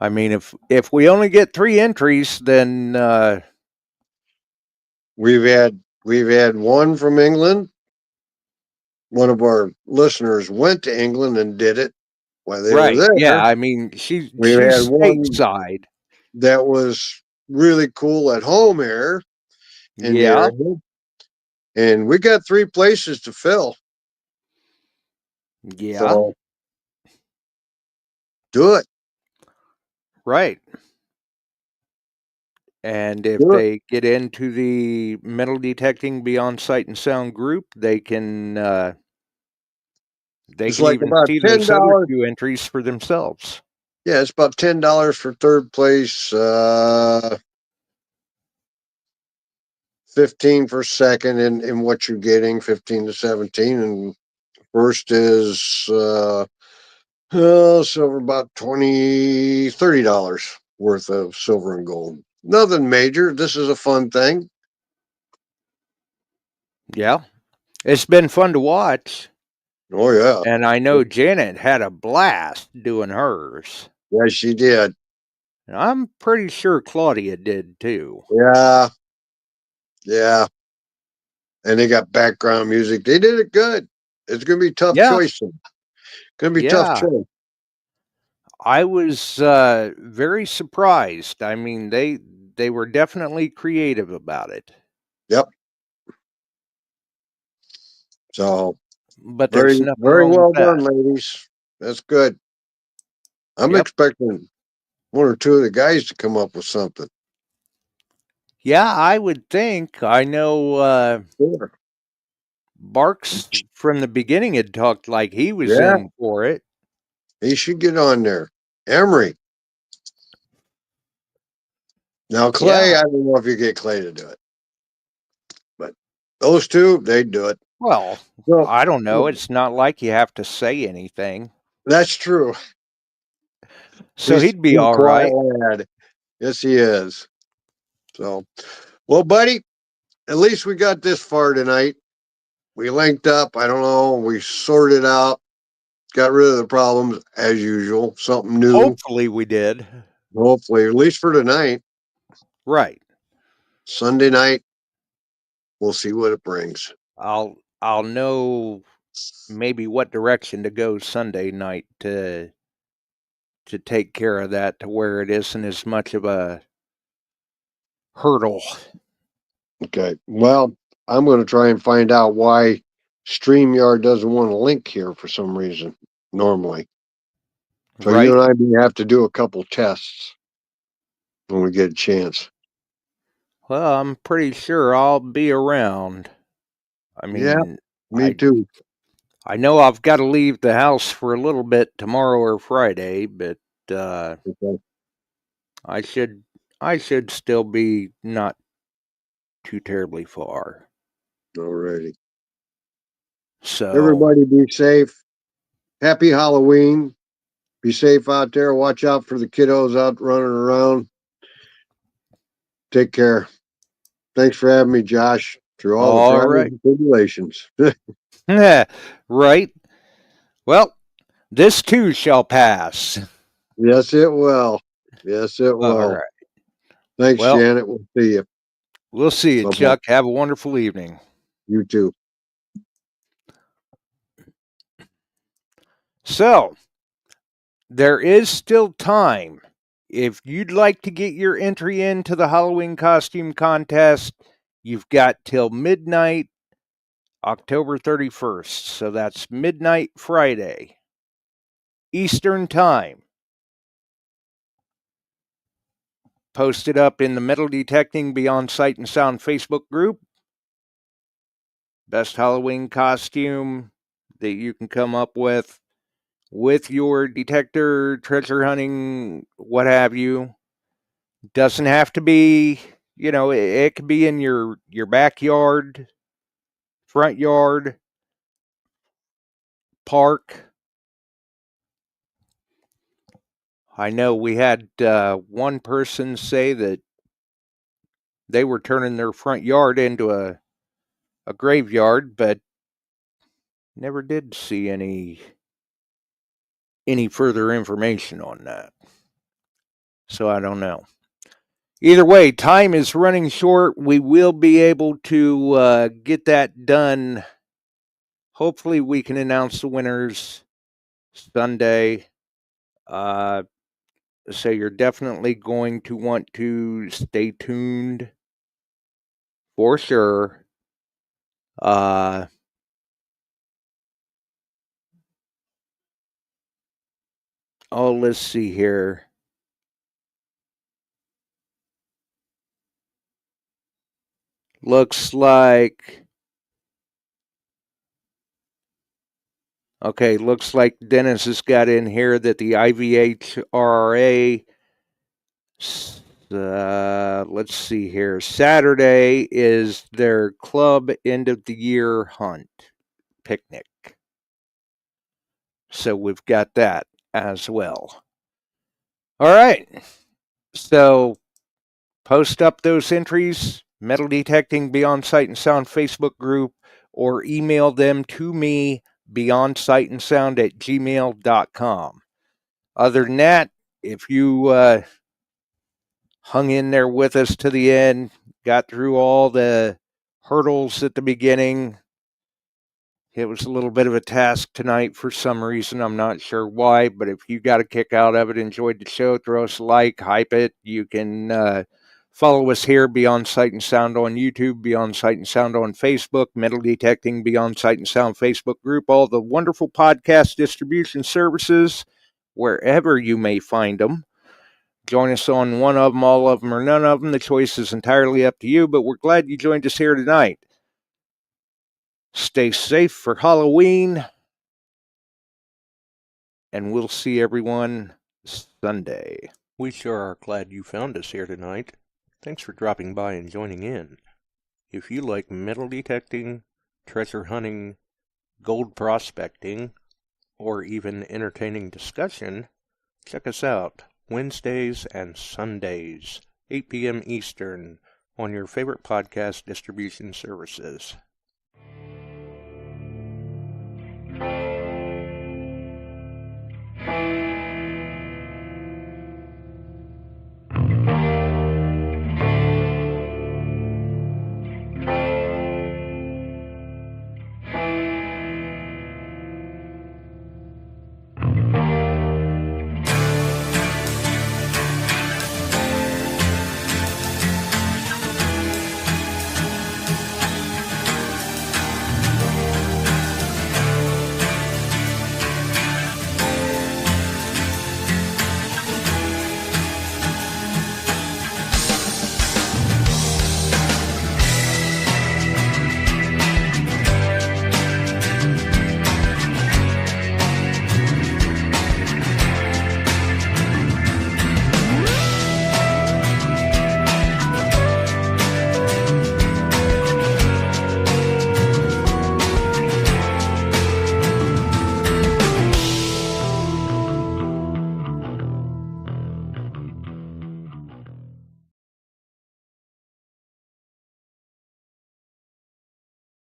S6: I mean, if we only get 3 entries, then
S7: we've had one from England. One of our listeners went to England and did it while they were there.
S6: Yeah, I mean, she's
S7: had one
S6: stateside.
S7: that was really cool at home here in the area. And we got 3 places to fill.
S6: Yeah.
S7: So do it.
S6: Right. And if they get into the metal detecting beyond sight and sound group, they can they
S7: It's
S6: can
S7: like
S6: even
S7: about
S6: see those other
S7: $10.
S6: 2 entries for themselves.
S7: Yeah, it's about $10 for third place, 15 for second in what you're getting, 15 to 17, and first is silver about $30 worth of silver and gold. Nothing major. This is a fun thing.
S6: Yeah. It's been fun to watch.
S7: Oh yeah.
S6: And I know Janet had a blast doing hers.
S7: Yeah, she did.
S6: And I'm pretty sure Claudia did too.
S7: Yeah. Yeah. And they got background music. They did it good. It's gonna be a tough choice. Gonna be tough choice.
S6: I was very surprised. I mean, they were definitely creative about it.
S7: Yep. So,
S6: but there's nothing
S7: very
S6: wrong
S7: well
S6: with that.
S7: done, ladies. That's good. I'm expecting 1 or 2 of the guys to come up with something.
S6: Yeah, I would think. I know Barks from the beginning had talked like he was in for it.
S7: He should get on there. Emery. Now, Clay, I don't know if you get Clay to do it. But those 2, they'd do it.
S6: Well, I don't know. It's not like you have to say anything.
S7: That's true.
S6: So he'd be all right.
S7: Lad. Yes, he is. So, well, buddy, at least we got this far tonight. We linked up. I don't know. We sorted out. Got rid of the problems as usual. Something new.
S6: Hopefully we did.
S7: Hopefully, at least for tonight.
S6: Right.
S7: Sunday night, we'll see what it brings.
S6: I'll know maybe what direction to go Sunday night to take care of that, to where it isn't as much of a hurdle.
S7: Okay. Well, I'm going to try and find out why StreamYard doesn't want to link here for some reason normally. So you and I may have to do a couple tests when we get a chance.
S6: Well, I'm pretty sure I'll be around. I mean,
S7: me too.
S6: I know I've got to leave the house for a little bit tomorrow or Friday, but I should still be not too terribly far.
S7: Alrighty.
S6: So
S7: everybody be safe. Happy Halloween. Be safe out there. Watch out for the kiddos out running around. Take care. Thanks for having me, Josh, through all the trials and tribulations.
S6: Right. Well, this too shall pass.
S7: Yes, it will. Yes, it will.
S6: All right.
S7: Thanks, Janet. We'll see you.
S6: We'll see you, Chuck. Have a wonderful evening.
S7: You too.
S6: So, there is still time. If you'd like to get your entry into the Halloween costume contest, You've got till midnight, October 31st. So that's midnight Friday, Eastern Time. Posted up in the Metal Detecting Beyond Sight and Sound Facebook group. Best Halloween costume that you can come up with your detector, treasure hunting, what have you. Doesn't have to be, it could be in your backyard, front yard, park. I know we had one person say that they were turning their front yard into a graveyard, but never did see any further information on that. So I don't know. Either way, time is running short. We will be able to get that done. Hopefully we can announce the winners Sunday. So you're definitely going to want to stay tuned for sure. Oh, let's see here. Looks like Dennis has got in here that the IVHRA, let's see here, Saturday is their club end of the year hunt picnic. So we've got that as well. All right. So post up those entries, Metal Detecting Beyond Sight and Sound Facebook group, or email them to me, beyondsightandsound@gmail.com. Other than that, if you hung in there with us to the end, got through all the hurdles at the beginning, it was a little bit of a task tonight for some reason. I'm not sure why, but if you got a kick out of it, enjoyed the show, throw us a like, hype it. You can follow us here, Beyond Sight and Sound on YouTube, Beyond Sight and Sound on Facebook, Metal Detecting Beyond Sight and Sound Facebook group, all the wonderful podcast distribution services, wherever you may find them. Join us on one of them, all of them, or none of them. The choice is entirely up to you, but we're glad you joined us here tonight. Stay safe for Halloween, and we'll see everyone Sunday. We sure are glad you found us here tonight. Thanks for dropping by and joining in. If you like metal detecting, treasure hunting, gold prospecting, or even entertaining discussion, check us out Wednesdays and Sundays, 8 p.m. Eastern, on your favorite podcast distribution services.